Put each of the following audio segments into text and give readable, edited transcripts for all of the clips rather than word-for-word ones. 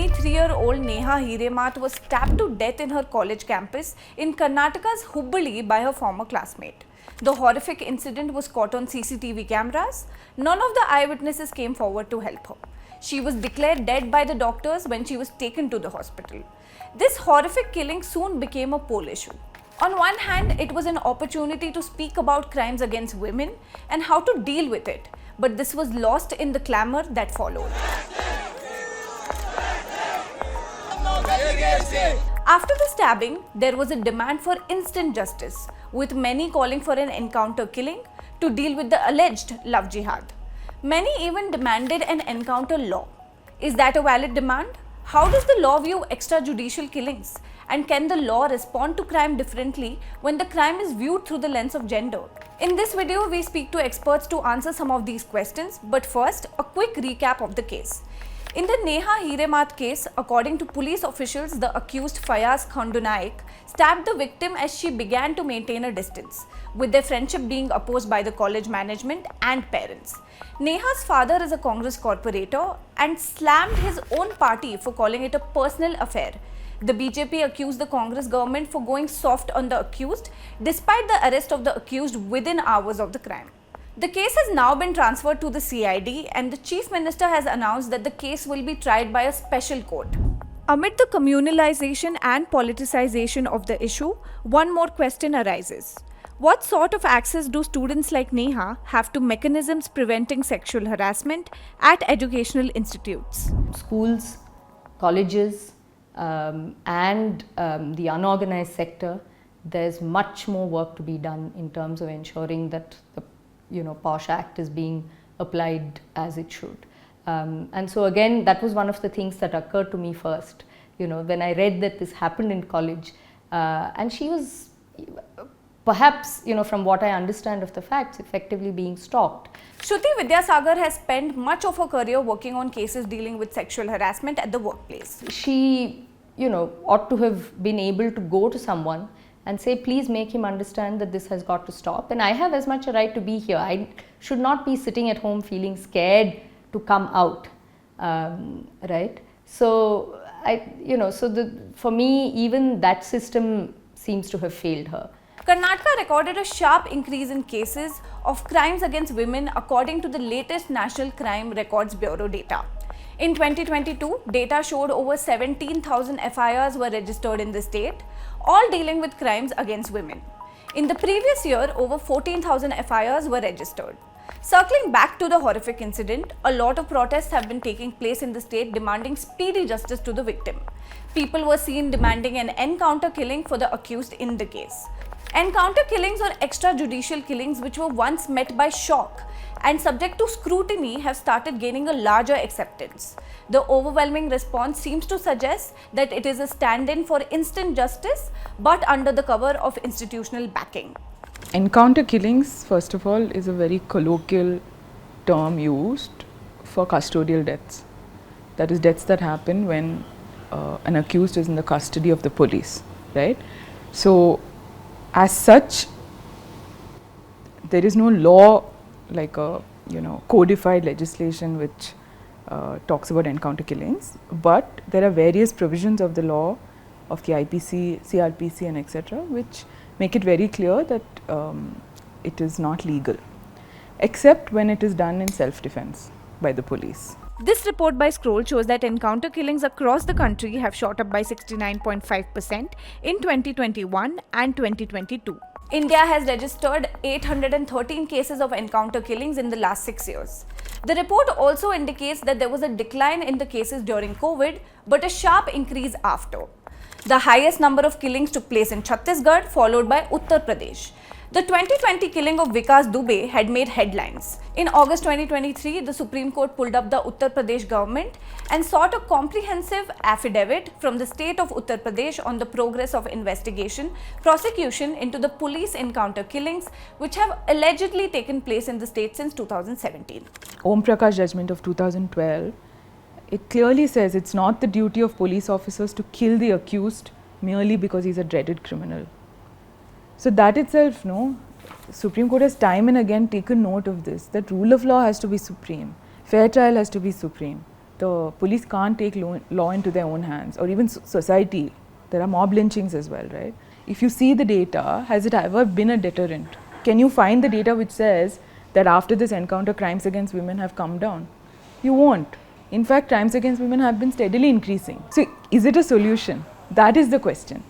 23-year-old Neha Hiremath was stabbed to death in her college campus in Karnataka's Hubballi by her former classmate. The horrific incident was caught on CCTV cameras. None of the eyewitnesses came forward to help her. She was declared dead by the doctors when she was taken to the hospital. This horrific killing soon became a poll issue. On one hand, it was an opportunity to speak about crimes against women and how to deal with it, but this was lost in the clamor that followed. After the stabbing, there was a demand for instant justice, with many calling for an encounter killing to deal with the alleged love jihad. Many even demanded an encounter law. Is that a valid demand? How does the law view extrajudicial killings? And can the law respond to crime differently when the crime is viewed through the lens of gender? In this video, we speak to experts to answer some of these questions, but first, a quick recap of the case. In the Neha Hiremath case, according to police officials, the accused Fayaz stabbed the victim as she began to maintain a distance, with their friendship being opposed by the college management and parents. Neha's father is a Congress corporator and slammed his own party for calling it a personal affair. The BJP accused the Congress government for going soft on the accused, despite the arrest of the accused within hours of the crime. The case has now been transferred to the CID and the Chief Minister has announced that the case will be tried by a special court. Amid the communalization and politicization of the issue, one more question arises. What sort of access do students like Neha have to mechanisms preventing sexual harassment at educational institutes? Schools, colleges, and the unorganized sector, there's much more work to be done in terms of ensuring that the POSH Act is being applied as it should. And so again, that was one of the things that occurred to me first, when I read that this happened in college, and she was perhaps, from what I understand of the facts, effectively being stalked. Shruti Vidyasagar has spent much of her career working on cases dealing with sexual harassment at the workplace. She, ought to have been able to go to someone and say, please make him understand that this has got to stop. And I have as much a right to be here. I should not be sitting at home feeling scared to come out, right? So, for me, even that system seems to have failed her. Karnataka recorded a sharp increase in cases of crimes against women according to the latest National Crime Records Bureau data. In 2022, data showed over 17,000 FIRs were registered in the state, all dealing with crimes against women. In the previous year, over 14,000 FIRs were registered. Circling back to the horrific incident, a lot of protests have been taking place in the state demanding speedy justice to the victim. People were seen demanding an encounter killing for the accused in the case. Encounter killings or extrajudicial killings, which were once met by shock and subject to scrutiny, have started gaining a larger acceptance. The overwhelming response seems to suggest that it is a stand-in for instant justice, but under the cover of institutional backing. Encounter killings, first of all, is a very colloquial term used for custodial deaths. That is, deaths that happen when an accused is in the custody of the police, right? So, as such, there is no law like a codified legislation which talks about encounter killings, but there are various provisions of the law of the IPC, CRPC and etc. which make it very clear that it is not legal, except when it is done in self-defense by the police. This report by Scroll shows that encounter killings across the country have shot up by 69.5% in 2021 and 2022. India has registered 813 cases of encounter killings in the last 6 years. The report also indicates that there was a decline in the cases during COVID, but a sharp increase after. The highest number of killings took place in Chhattisgarh, followed by Uttar Pradesh. The 2020 killing of Vikas had made headlines. In August 2023, the Supreme Court pulled up the Uttar Pradesh government and sought a comprehensive affidavit from the state of Uttar Pradesh on the progress of investigation, prosecution into the police encounter killings which have allegedly taken place in the state since 2017. Om Prakash judgment of 2012, it clearly says it's not the duty of police officers to kill the accused merely because he's a dreaded criminal. So that itself, Supreme Court has time and again taken note of this, that rule of law has to be supreme, fair trial has to be supreme. the police can't take law into their own hands, or even society. There are mob lynchings as well, right? If you see the data, has it ever been a deterrent? Can you find the data which says that after this encounter, crimes against women have come down? You won't. In fact, crimes against women have been steadily increasing. So, is it a solution? That is the question.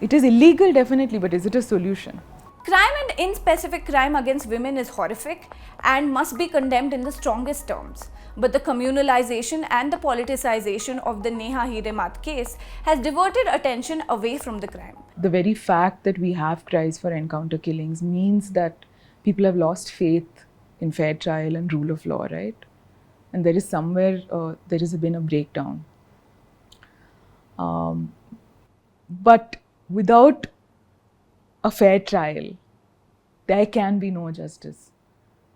It is illegal, definitely, but is it a solution? Crime and in specific crime against women is horrific and must be condemned in the strongest terms. But the communalization and the politicization of the Neha Hiremath case has diverted attention away from the crime. The very fact that we have cries for encounter killings means that people have lost faith in fair trial and rule of law, right? And there is somewhere, there has been a breakdown. But without a fair trial, there can be no justice.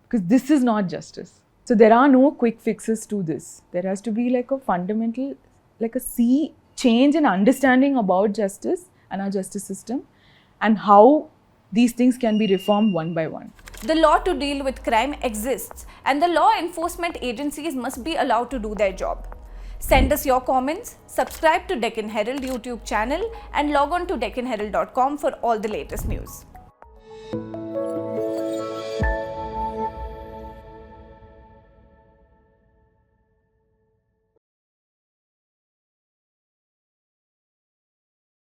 Because this is not justice. So there are no quick fixes to this. There has to be like a fundamental, like a sea change in understanding about justice and our justice system, and how these things can be reformed one by one. The law to deal with crime exists, and the law enforcement agencies must be allowed to do their job. Send us your comments, subscribe to Deccan Herald YouTube channel, and log on to deccanherald.com for all the latest news.